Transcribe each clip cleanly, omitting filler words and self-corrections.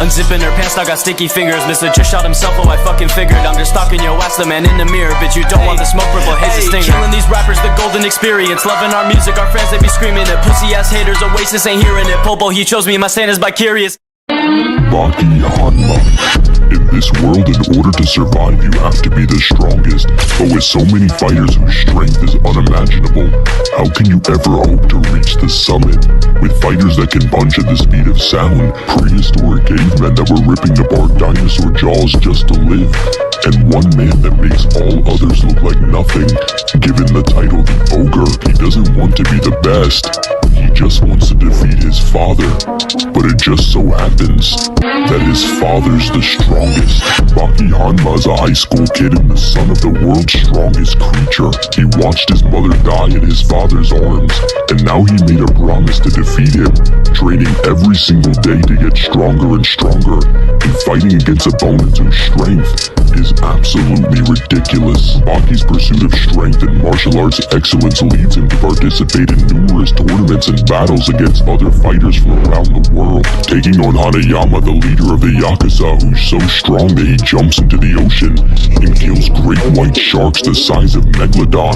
Unzipping her pants, now got sticky fingers. Mr. Just shot himself, oh I fucking figured. I'm just stalking your ass, the man in the mirror. Bitch, you don't want the smoke, purple haze a stinger. Killing these rappers, the golden experience. Loving our music, our friends, they be screaming it. Pussy ass haters, Oasis ain't hearing it. Popo, he chose me, my stand is by curious. Baki Hanma. In this world, in order to survive, you have to be the strongest. But with so many fighters whose strength is unimaginable, how can you ever hope to reach the summit? With fighters that can punch at the speed of sound, prehistoric cavemen that were ripping apart dinosaur jaws just to live, and one man that makes all others look like nothing. Given the title the Ogre, he doesn't want to be the best. He just wants to defeat his father. But it just so happens that his father's the strongest. Baki Hanma is a high school kid and the son of the world's strongest creature. He watched his mother die in his father's arms, and now he made a promise to defeat him, training every single day to get stronger and stronger, and fighting against opponents whose strength is absolutely ridiculous. Baki's pursuit of strength and martial arts excellence leads him to participate in numerous tournaments and battles against other fighters from around the world, taking on Hanayama, the leader of the Yakuza, who's so strong that he jumps into the ocean and kills great white sharks the size of Megalodon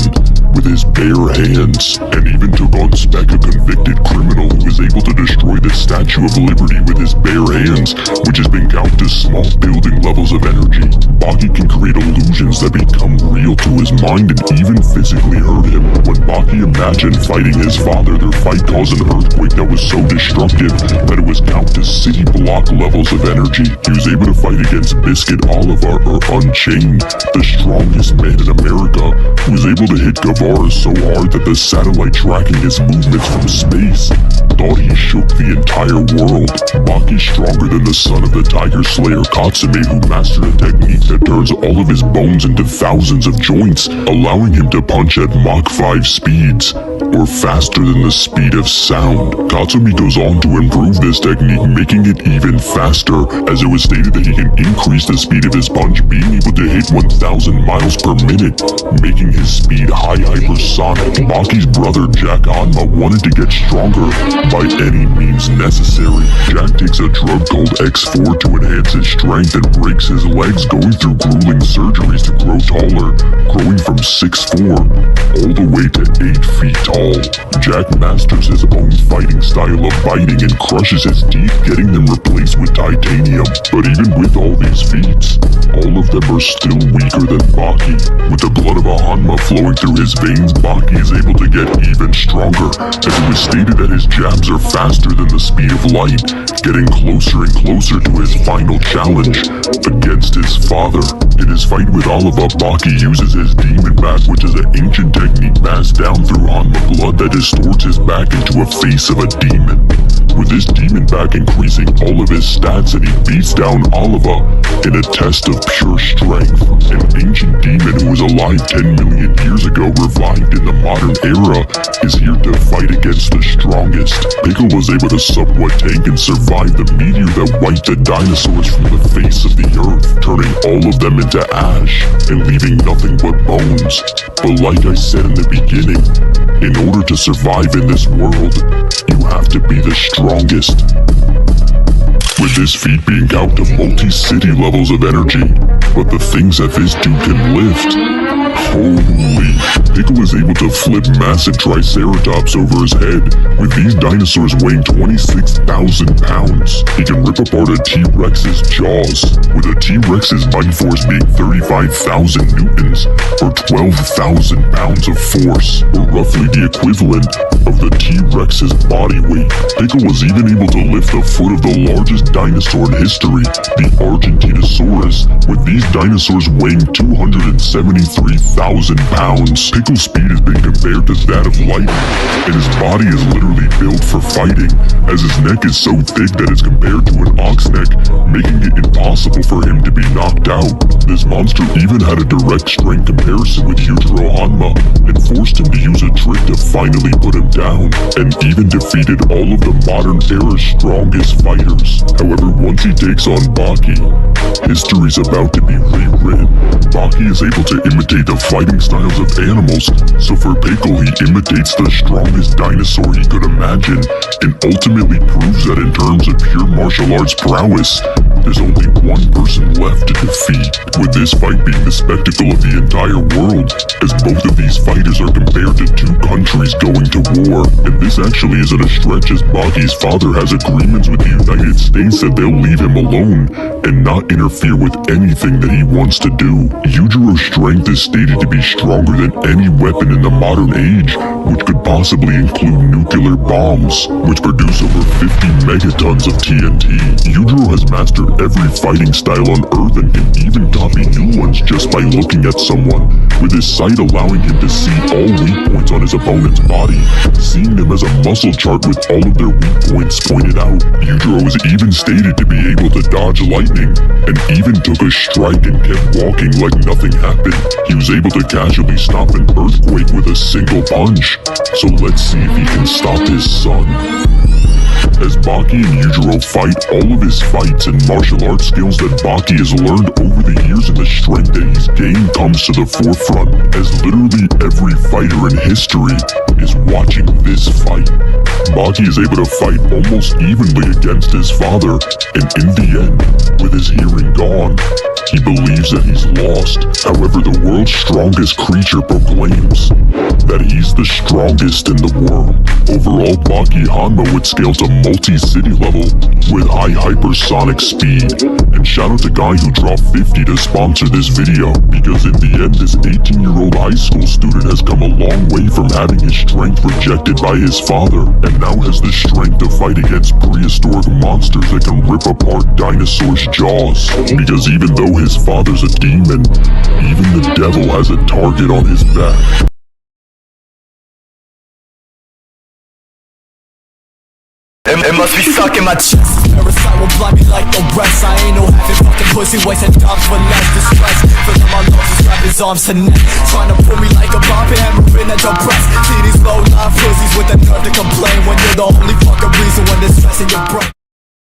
with his bare hands, and even took on Spec, a convicted criminal who was able to destroy the Statue of Liberty with his bare hands, which has been counted as small building levels of energy. Baki can create illusions that become real to his mind and even physically hurt him. When Baki imagined fighting his father, their fight caused an earthquake that was so destructive that it was counted as city block levels of energy. He was able to fight against Biscuit Oliver, or Unchained, the strongest man in America, who was able to hit Guevara so hard that the satellite tracking his movements from space thought he shook the entire world. Baki's stronger than the son of the Tiger Slayer KATSUMI, who mastered a technique that turns all of his bones into thousands of joints, allowing him to punch at Mach 5 speeds, or faster than the speed of sound. KATSUMI goes on to improve this technique, making it even faster, as it was stated that he can increase the speed of his punch, being able to hit 1,000 miles per minute, making his speed high hypersonic. Baki's brother Jack Hanma wanted to get stronger by any means necessary. Jack takes a drug called X4 to enhance his strength and breaks his legs, going through grueling surgeries to grow taller, growing from 6'4" all the way to 8 feet tall. Jack masters his own fighting style of biting and crushes his teeth, getting them replaced with titanium. But even with all these feats, all of them are still weaker than Baki. With the blood of a Hanma flowing through his veins, Baki is able to get even stronger, as it was stated that his jabs are faster than the speed of light, getting closer and closer to his final challenge against his father. In his fight with Oliver, Baki uses his demon back, which is an ancient technique passed down through Hanma blood that distorts his back into a face of a demon. With his demon back increasing all of his stats, and he beats down Oliver in a test of pure strength. An ancient demon who was alive 10 million years ago, revived in the modern era, is here to fight against the strongest. Pickle was able to somewhat tank and survive the meteor that wiped the dinosaurs from the face of the earth, turning all of them into ash and leaving nothing but bones. But like I said in the beginning, in order to survive in this world, you have to be the strongest. With this feat being out to multi-city levels of energy, but the things that this dude can lift, holy. Pickle is able to flip massive triceratops over his head, with these dinosaurs weighing 26,000 pounds. He can rip apart a T-Rex's jaws, with a T-Rex's bite force being 35,000 newtons, or 12,000 pounds of force, or roughly the equivalent of the T-Rex's body weight. Pickle was even able to lift the foot of the largest dinosaur in history, the Argentinosaurus, with these dinosaurs weighing 273,000 pounds. Pickle's speed has been compared to that of light, and his body is literally built for fighting, as his neck is so thick that it's compared to an ox neck, making it impossible for him to be knocked out. This monster even had a direct strength comparison with YUJIRO Hanma and forced him to use a trick to finally put him down, and even defeated all of the modern era's strongest fighters. However, once he takes on Baki, history's about to be rewritten. Baki is able to imitate the fighting styles of animals, so for Pickle he imitates the strongest dinosaur he could imagine, and ultimately proves that in terms of pure martial arts prowess, there's only one person left to defeat, with this fight being the spectacle of the entire world, as both of these fighters are compared to two countries going to war. And this actually isn't a stretch, as Baki's father has agreements with the United States that they'll leave him alone and not interfere with anything that he wants to do. YUJIRO's strength is stated to be stronger than any weapon in the modern age, which could possibly include nuclear bombs, which produce over 50 megatons of TNT. YUJIRO has mastered every fighting style on Earth and can even copy new ones just by looking at someone, with his sight allowing him to see all weak points on his opponent's body, seeing them as a muscle chart with all of their weak points pointed out. YUJIRO is even stated to be able to dodge lightning, and even took a strike and kept walking like nothing happened. He was able to casually stop an earthquake with a single punch, so let's see if he can stop his son. As Baki and YUJIRO fight, all of his fights and martial arts skills that Baki has learned over the years and the strength that he's gained comes to the forefront, as literally every fighter in history is watching this fight. Baki is able to fight almost evenly against his father, and in the end, with his hearing gone, he believes that he's lost. However, the world's strongest creature proclaims that he's the strongest in the world. Overall, Baki Hanma would scale to multi-city level with high hypersonic speed. And shout out to guy who dropped 50 to sponsor this video, because in the end, this 18-year-old high school student has come a long way from having his strength rejected by his father, and now has the strength to fight against prehistoric monsters that can rip apart dinosaurs' jaws. Because even though his father's a demon, even the devil has a target on his back. It must be stuck in my chest. Parasite will blind me like the rest. I ain't no having fucking pussy, wasting times for less distress. For them I lost his wrap his arms to neck, trying to pull me like a bomb and hammering at your breast. See these low line pussies with the nerve to complain when you're the only fucking reason when they're stressing your brain.